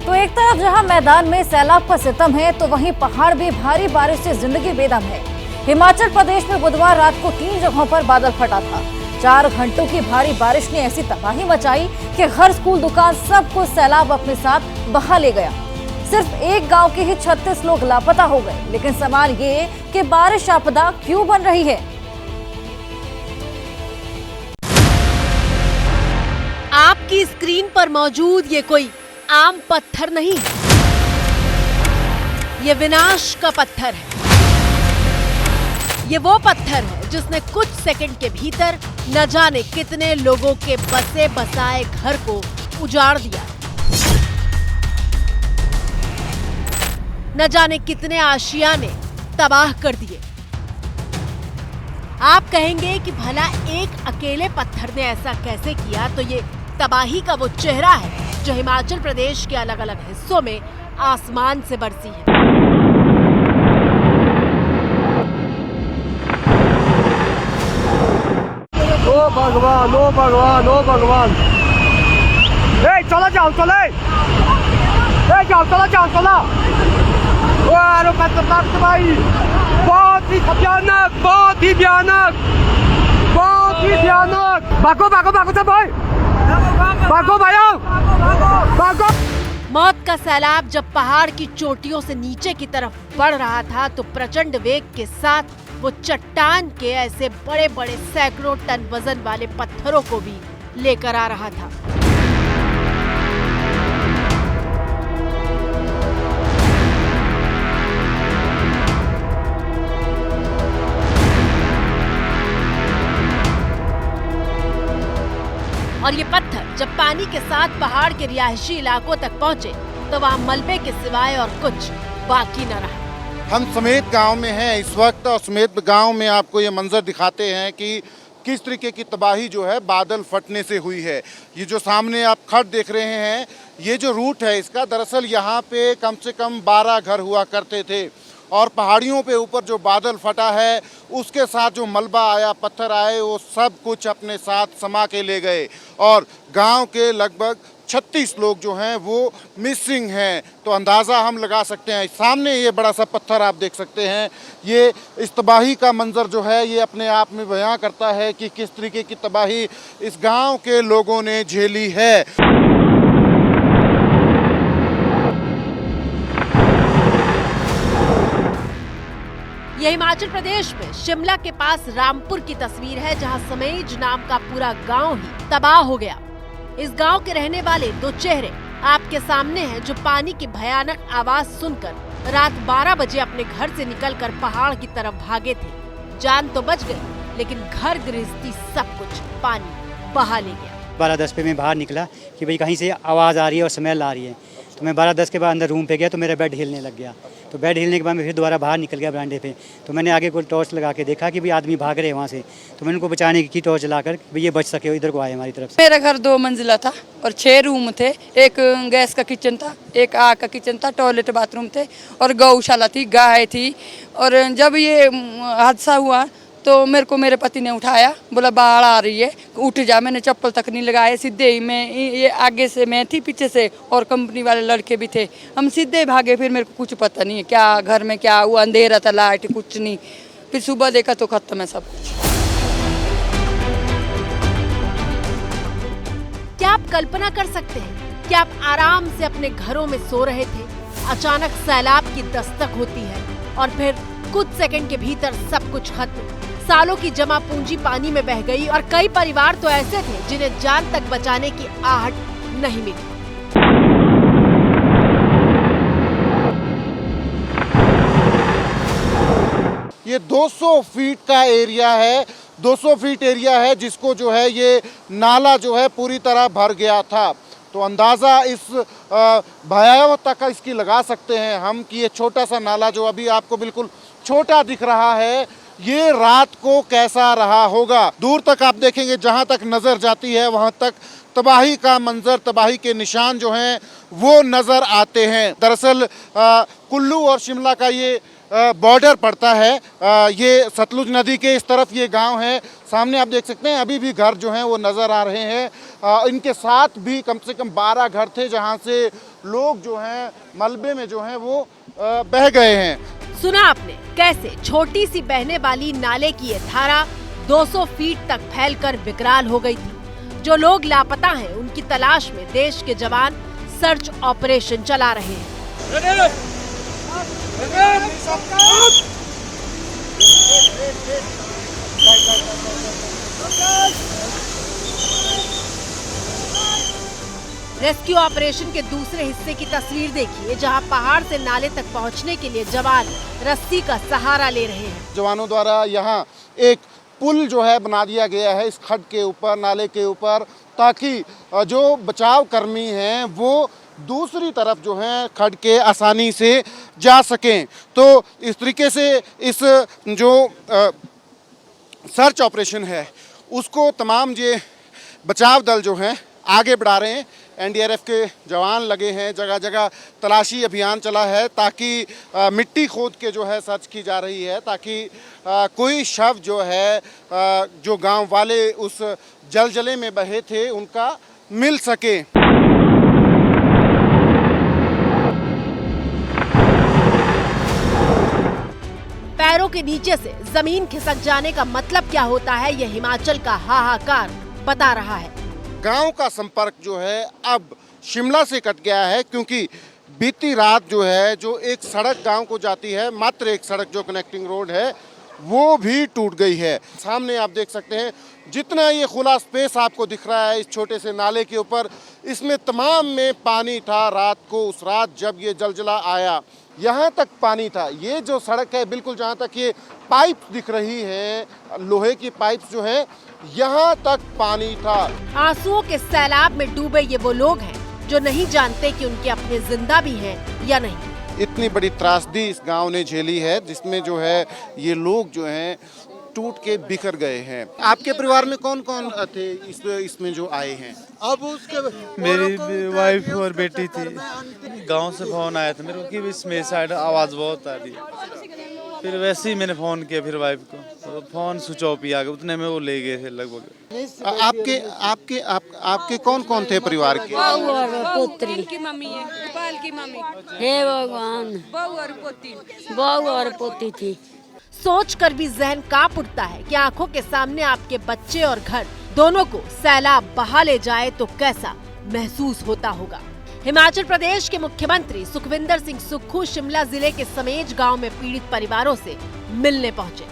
तो एक तरफ जहां मैदान में सैलाब का सितम है, तो वहीं पहाड़ भी भारी बारिश से जिंदगी बेदम है। हिमाचल प्रदेश में बुधवार रात को 3 जगहों पर बादल फटा था। 4 घंटों की भारी बारिश ने ऐसी तबाही मचाई कि घर, स्कूल, दुकान सब कुछ सैलाब अपने साथ बहा ले गया। सिर्फ एक गांव के ही 36 लोग लापता हो गए। लेकिन सवाल ये कि बारिश आपदा क्यों बन रही है? आपकी स्क्रीन पर मौजूद ये कोई आम पत्थर नहीं, ये विनाश का पत्थर है। ये वो पत्थर है जिसने कुछ सेकंड के भीतर न जाने कितने लोगों के बसे बसाए घर को उजाड़ दिया, न जाने कितने आशियाने तबाह कर दिए। आप कहेंगे कि भला एक अकेले पत्थर ने ऐसा कैसे किया? तो ये तबाही का वो चेहरा है जो हिमाचल प्रदेश के अलग अलग हिस्सों में आसमान से बरसी है। ओ भगवान, ओ भगवान, ओ भगवान! चला जाओ, चले! चला! अरे खतरनाक तबाही! बहुत ही भयानक, बहुत ही भयानक, बहुत ही भयानक! भागो सब भाई! भागो भाइयों! भागो! मौत का सैलाब जब पहाड़ की चोटियों से नीचे की तरफ बढ़ रहा था, तो प्रचंड वेग के साथ वो चट्टान के ऐसे बड़े बड़े सैकड़ों टन वजन वाले पत्थरों को भी लेकर आ रहा था। और ये पत्थर जब पानी के साथ पहाड़ के रिहायशी इलाकों तक पहुंचे, तो वहाँ मलबे के सिवाय और कुछ बाकी न रहा। हम समेत गांव में हैं इस वक्त, और समेत गांव में आपको ये मंजर दिखाते हैं कि किस तरीके की तबाही जो है बादल फटने से हुई है। ये जो सामने आप खड्ड देख रहे हैं, ये जो रूट है इसका, दरअसल यहाँ पे कम से कम 12 घर हुआ करते थे, और पहाड़ियों पे ऊपर जो बादल फटा है उसके साथ जो मलबा आया, पत्थर आए, वो सब कुछ अपने साथ समा के ले गए। और गांव के लगभग 36 लोग जो हैं वो मिसिंग हैं। तो अंदाज़ा हम लगा सकते हैं। सामने ये बड़ा सा पत्थर आप देख सकते हैं। ये इस तबाही का मंजर जो है ये अपने आप में बयां करता है कि किस तरीके की तबाही इस गांव के लोगों ने झेली है। यह हिमाचल प्रदेश में शिमला के पास रामपुर की तस्वीर है, जहां समेज नाम का पूरा गांव ही तबाह हो गया। इस गांव के रहने वाले 2 चेहरे आपके सामने हैं, जो पानी की भयानक आवाज सुनकर रात 12 बजे अपने घर से निकलकर पहाड़ की तरफ भागे थे। जान तो बच गई, लेकिन घर गृहस्थी सब कुछ पानी बहा ले गया। 12:10 पे मैं बाहर निकला कि भाई कहीं से आवाज़ आ रही है और स्मेल आ रही है। तो मैं 12:10 के बाद अंदर रूम पे गया तो मेरा बेड हिलने लग गया। तो बेड हिलने के बाद मैं फिर दोबारा बाहर निकल गया बरामदे पे। तो मैंने आगे कोई टॉर्च लगा के देखा कि भाई आदमी भाग रहे हैं वहाँ से। तो मैंने उनको बचाने की टॉर्च लाकर भाई ये बच सके, इधर को आए हमारी तरफ से। मेरा घर 2 मंजिला था और 6 रूम थे। एक गैस का किचन था, एक आग का किचन था, टॉयलेट बाथरूम थे और गौशाला थी, गाय थी। और जब ये हादसा हुआ तो मेरे को मेरे पति ने उठाया, बोला बाढ़ आ रही है, उठ जा। मैंने चप्पल तक नहीं लगाए, सीधे ही मैं, ये आगे से मैं थी, पीछे से और कंपनी वाले लड़के भी थे, हम सीधे भागे। फिर मेरे को कुछ पता नहीं है क्या घर में क्या हुआ, अंधेरा था, लाइट कुछ नहीं। फिर सुबह देखा तो खत्म है सब कुछ। क्या आप कल्पना कर सकते हैं कि आप आराम से अपने घरों में सो रहे थे, अचानक सैलाब की दस्तक होती है और फिर कुछ सेकंड के भीतर सब कुछ खत्म। सालों की जमा पूंजी पानी में बह गई और कई परिवार तो ऐसे थे जिन्हें जान तक बचाने की आहट नहीं मिली। ये 200 फीट का एरिया है, 200 फीट एरिया है जिसको जो है ये नाला जो है पूरी तरह भर गया था। तो अंदाज़ा इस भयावहता का इसकी लगा सकते हैं हम कि ये छोटा सा नाला जो अभी आपको बिल्कुल छोटा दिख रहा है, ये रात को कैसा रहा होगा। दूर तक आप देखेंगे, जहाँ तक नज़र जाती है वहाँ तक तबाही का मंजर, तबाही के निशान जो हैं वो नज़र आते हैं। दरअसल कुल्लू और शिमला का ये बॉर्डर पड़ता है। ये सतलुज नदी के इस तरफ ये गांव है। सामने आप देख सकते हैं अभी भी घर जो हैं वो नज़र आ रहे हैं। इनके साथ भी कम से कम 12 घर थे जहां से लोग जो हैं मलबे में जो हैं वो बह गए हैं। सुना आपने कैसे छोटी सी बहने वाली नाले की ये धारा 200 फीट तक फैलकर विकराल हो गई थी। जो लोग लापता हैं उनकी तलाश में देश के जवान सर्च ऑपरेशन चला रहे हैं। रेस्क्यू ऑपरेशन के दूसरे हिस्से की तस्वीर देखिए, जहां पहाड़ से नाले तक पहुंचने के लिए जवान रस्सी का सहारा ले रहे हैं। जवानों द्वारा यहाँ एक पुल जो है बना दिया गया है इस खड्ड के ऊपर, नाले के ऊपर, ताकि जो बचाव कर्मी हैं वो दूसरी तरफ जो है खड्ड के आसानी से जा सकें। तो इस तरीके से इस जो सर्च ऑपरेशन है उसको तमाम ये बचाव दल जो हैं आगे बढ़ा रहे हैं। एनडीआरएफ के जवान लगे हैं, जगह जगह तलाशी अभियान चला है ताकि मिट्टी खोद के जो है सर्च की जा रही है, ताकि कोई शव जो है जो गांव वाले उस जलजले में बहे थे उनका मिल सके। पैरों के नीचे से जमीन खिसक जाने का मतलब क्या होता है, यह हिमाचल का हाहाकार बता रहा है। गांव का संपर्क जो है अब शिमला से कट गया है, क्योंकि बीती रात जो है जो एक सड़क गांव को जाती है, मात्र एक सड़क जो कनेक्टिंग रोड है वो भी टूट गई है। सामने आप देख सकते हैं जितना ये खुला स्पेस आपको दिख रहा है इस छोटे से नाले के ऊपर, इसमें तमाम में पानी था। रात को उस रात जब ये जलजला आया यहाँ तक पानी था। ये जो सड़क है बिल्कुल जहाँ तक ये पाइप दिख रही है, लोहे की पाइप जो है, यहाँ तक पानी था। आंसुओं के सैलाब में डूबे ये वो लोग हैं जो नहीं जानते कि उनके अपने जिंदा भी हैं या नहीं। इतनी बड़ी त्रासदी इस गांव ने झेली है जिसमें जो है ये लोग जो हैं टूट के बिखर गए हैं। आपके परिवार में कौन कौन थे इसमें जो आए हैं? अब उसके मेरी वाइफ और बेटी थी। गांव से फोन आया था मेरे को कि इसमें साइड आवाज़ बहुत आ रही है। फिर वैसे ही मैंने फ़ोन किया फिर वाइफ को, तो फ़ोन स्विच ऑफ ही आ गया। उतने में वो ले गए थे लगभग। आपके कौन कौन थे परिवार के? बहू और पुत्री की मम्मी है, गोपाल की मम्मी। हे भगवान, बहू और पोती थी। सोच कर भी जहन कांप उठता है कि आंखों के सामने आपके बच्चे और घर दोनों को सैलाब बहा ले जाए तो कैसा महसूस होता होगा। हिमाचल प्रदेश के मुख्यमंत्री सुखविंदर सिंह सुक्खू शिमला जिले के समेज गांव में पीड़ित परिवारों से मिलने पहुंचे।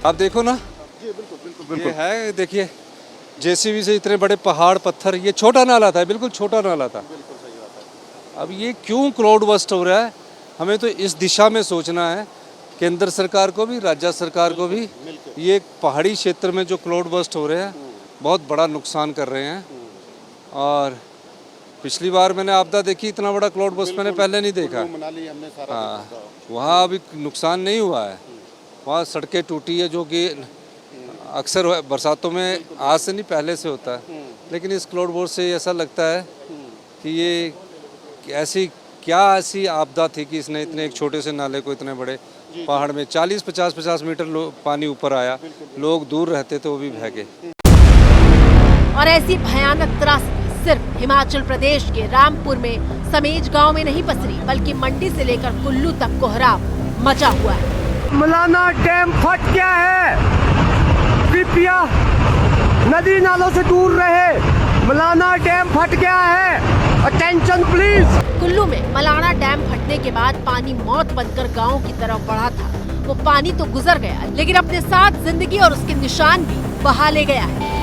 आप देखो ना, जी बिल्कुल। ये है, देखिए जेसीबी से इतने बड़े पहाड़ पत्थर, ये छोटा नाला था, बिल्कुल छोटा नाला था। अब ये क्यों क्राउड बस्ट हो रहा है, हमें तो इस दिशा में सोचना है। केंद्र सरकार को भी, राज्य सरकार को भी, ये पहाड़ी क्षेत्र में जो क्राउड बस्ट हो रहे हैं बहुत बड़ा नुकसान कर रहे हैं। और पिछली बार मैंने आपदा देखी, इतना बड़ा क्लाउड बस्ट मैंने पहले नहीं देखा। हाँ, वहाँ अभी नुकसान नहीं हुआ है, वहाँ सड़कें टूटी है जो कि अक्सर बरसातों में आज से नहीं पहले से होता है। लेकिन इस क्लाउड बस्ट से ऐसा लगता है कि ये ऐसी आपदा थी कि इसने इतने एक छोटे से नाले को इतने बड़े पहाड़ में 40-50 मीटर पानी ऊपर आया, लोग दूर रहते थे वो भी बह गए। और ऐसी भयानक त्रासदी सिर्फ हिमाचल प्रदेश के रामपुर में समेज गांव में नहीं पसरी, बल्कि मंडी से लेकर कुल्लू तक कोहराम मचा हुआ है। मलाना डैम फट गया है, कृपया नदी नालों से दूर रहे। मलाना डैम फट गया है, अटेंशन प्लीज। कुल्लू में मलाना डैम फटने के बाद पानी मौत बनकर गांव की तरफ बढ़ा था। वो पानी तो गुजर गया, लेकिन अपने साथ जिंदगी और उसके निशान भी बहा ले गया है।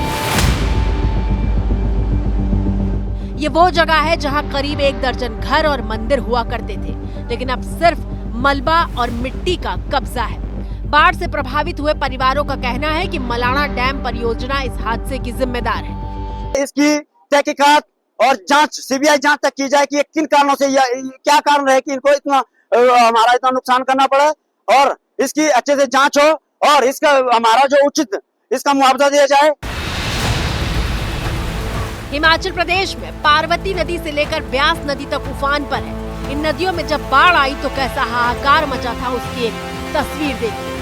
ये वो जगह है जहां करीब 1 दर्जन घर और मंदिर हुआ करते थे, लेकिन अब सिर्फ मलबा और मिट्टी का कब्जा है। बाढ़ से प्रभावित हुए परिवारों का कहना है कि मलाना डैम परियोजना इस हादसे की जिम्मेदार है। इसकी तहकीकात और जांच, सीबीआई जांच तक की जाए कि किन कारणों से क्या कारण रहे कि इनको इतना हमारा इतना नुकसान करना पड़ा, और इसकी अच्छे से जांच हो और इसका हमारा जो उचित इसका मुआवजा दिया जाए। हिमाचल प्रदेश में पार्वती नदी से लेकर ब्यास नदी तक उफान पर है। इन नदियों में जब बाढ़ आई तो कैसा हाहाकार मचा था उसकी एक तस्वीर देखिए।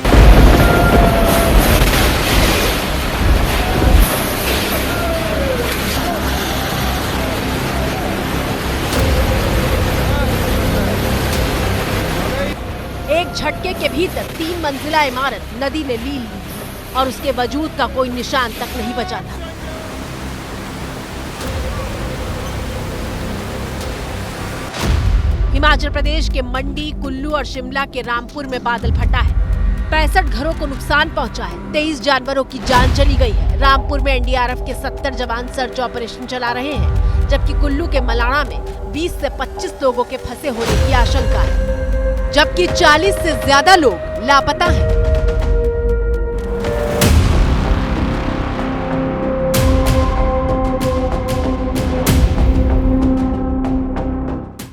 एक झटके के भीतर 3 मंजिला इमारत नदी ने लील ली और उसके वजूद का कोई निशान तक नहीं बचा था। हिमाचल प्रदेश के मंडी, कुल्लू और शिमला के रामपुर में बादल फटा है। 65 घरों को नुकसान पहुंचा है। 23 जानवरों की जान चली गई है। रामपुर में एनडीआरएफ के 70 जवान सर्च ऑपरेशन चला रहे हैं, जबकि कुल्लू के मलाणा में 20 से 25 लोगों के फंसे होने की आशंका है, जबकि 40 से ज्यादा लोग लापता हैं।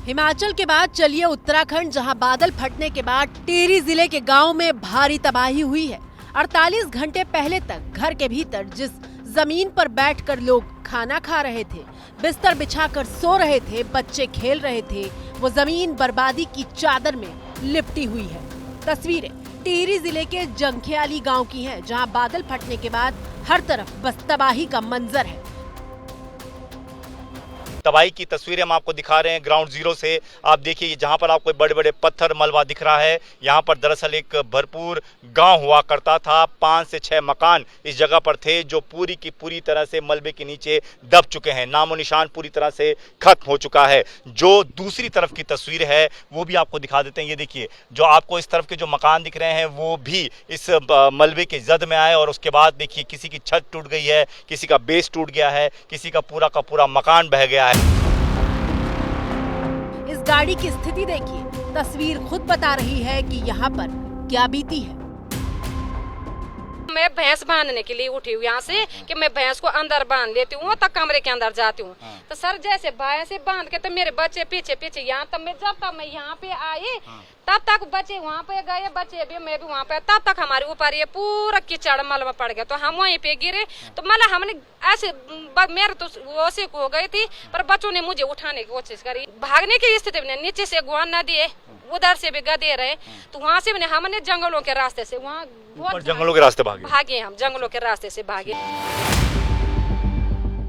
हिमाचल के बाद चलिए उत्तराखंड, जहां बादल फटने के बाद टिहरी जिले के गांव में भारी तबाही हुई है। 48 घंटे पहले तक घर के भीतर जिस जमीन पर बैठकर लोग खाना खा रहे थे, बिस्तर बिछाकर सो रहे थे, बच्चे खेल रहे थे, वो जमीन बर्बादी की चादर में लिपटी हुई है। तस्वीरें टिहरी जिले के जंखियाली गांव की हैं, जहां बादल फटने के बाद हर तरफ बस तबाही का मंजर है। तबाही की तस्वीरें हम आपको दिखा रहे हैं ग्राउंड जीरो से। आप देखिए जहां पर आपको बड़े बड़े पत्थर मलबा दिख रहा है, यहाँ पर दरअसल एक भरपूर गांव हुआ करता था। 5 से 6 मकान इस जगह पर थे जो पूरी की पूरी तरह से मलबे के नीचे दब चुके हैं। नामो निशान पूरी तरह से खत्म हो चुका है। जो दूसरी तरफ की तस्वीर है वो भी आपको दिखा देते हैं। ये देखिए जो आपको इस तरफ के जो मकान दिख रहे हैं वो भी इस मलबे के जद में आए और उसके बाद देखिए किसी की छत टूट गई है, किसी का बेस टूट गया है, किसी का पूरा मकान बह गया है। इस गाड़ी की स्थिति देखिए, तस्वीर खुद बता रही है कि यहाँ पर क्या बीती है। मैं भैंस बांधने के लिए उठी हूँ यहाँ से कि मैं भैंस को अंदर बांध लेती हूँ, तब कमरे के अंदर जाती हूँ। तो सर जैसे भैंस बांध के तो मेरे बच्चे पीछे पीछे यहाँ तब मैं जब तक मैं यहाँ पे आई तब तक बच्चे वहाँ पे गए, बच्चे भी मैं भी वहाँ पे, तब तक हमारे ऊपर ये पूरा कीचड़ मलबा पड़ गया। तो हम वहीं पे गिरे तो मतलब हमने ऐसे मेरे तो वैसे हो गई थी, पर बच्चों ने मुझे उठाने की कोशिश करी। भागने की स्थिति में नीचे से गुआन नदी है, उधर से भी गधे रहे, तो वहाँ से हमने जंगलों के रास्ते से वहाँ जंगलों के रास्ते भागे, हम जंगलों के रास्ते से भागे।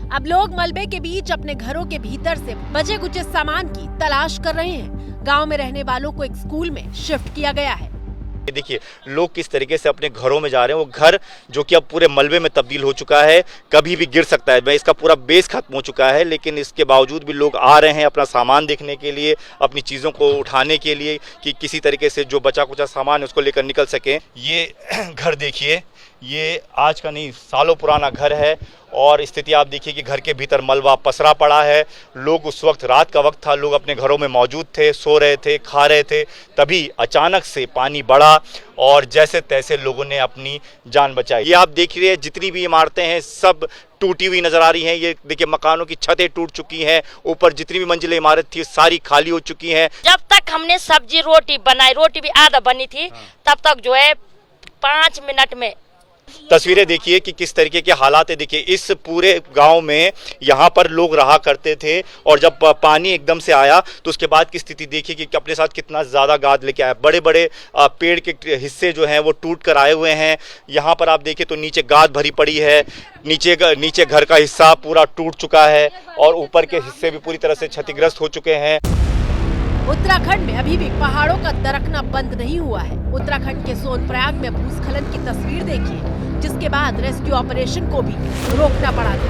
अब लोग मलबे के बीच अपने घरों के भीतर से बचे कुचे सामान की तलाश कर रहे हैं। गांव में रहने वालों को एक स्कूल में शिफ्ट किया गया है। देखिए लोग किस तरीके से अपने घरों में जा रहे हैं। वो घर जो कि अब पूरे मलबे में तब्दील हो चुका है, कभी भी गिर सकता है। इसका पूरा बेस खत्म हो चुका है, लेकिन इसके बावजूद भी लोग आ रहे हैं अपना सामान देखने के लिए, अपनी चीज़ों को उठाने के लिए कि किसी तरीके से जो बचा कुचा सामान है उसको लेकर निकल सकें। ये घर देखिए, ये आज का नहीं सालों पुराना घर है और स्थिति आप देखिए कि घर के भीतर मलबा पसरा पड़ा है। लोग उस वक्त रात का वक्त था, लोग अपने घरों में मौजूद थे, सो रहे थे, खा रहे थे, तभी अचानक से पानी बढ़ा और जैसे तैसे लोगों ने अपनी जान बचाई। ये आप देख रहे हैं जितनी भी इमारतें हैं सब टूटी हुई नजर आ रही हैं। ये देखिए मकानों की छतें टूट चुकी हैं, ऊपर जितनी भी मंजिलें इमारत थी सारी खाली हो चुकी हैं। जब तक हमने सब्जी रोटी बनाई, रोटी भी आधा बनी थी, तब तक जो है 5 मिनट में तस्वीरें देखिए कि किस तरीके के हालात है। देखिए इस पूरे गांव में यहाँ पर लोग रहा करते थे और जब पानी एकदम से आया तो उसके बाद की स्थिति देखिए कि अपने साथ कितना ज़्यादा गाद लेके आया। बड़े बड़े पेड़ के हिस्से जो हैं वो टूट कर आए हुए हैं। यहाँ पर आप देखिए तो नीचे गाद भरी पड़ी है, नीचे घर का हिस्सा पूरा टूट चुका है और ऊपर के हिस्से भी पूरी तरह से क्षतिग्रस्त हो चुके हैं। उत्तराखंड में अभी भी पहाड़ों का दरकना बंद नहीं हुआ है। उत्तराखंड के सोनप्रयाग में भूस्खलन की तस्वीर देखिए, जिसके बाद रेस्क्यू ऑपरेशन को भी रोकना पड़ा था।